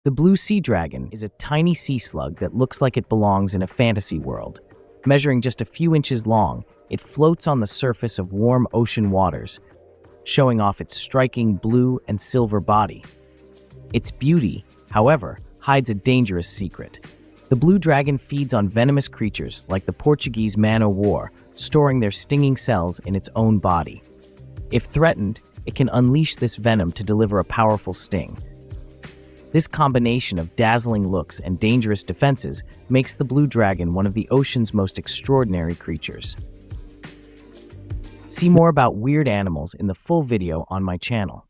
The blue sea dragon is a tiny sea slug that looks like it belongs in a fantasy world. Measuring just a few inches long, it floats on the surface of warm ocean waters, showing off its striking blue and silver body. Its beauty, however, hides a dangerous secret. The blue dragon feeds on venomous creatures like the Portuguese man-o'-war, storing their stinging cells in its own body. If threatened, it can unleash this venom to deliver a powerful sting. This combination of dazzling looks and dangerous defenses makes the blue dragon one of the ocean's most extraordinary creatures. See more about weird animals in the full video on my channel.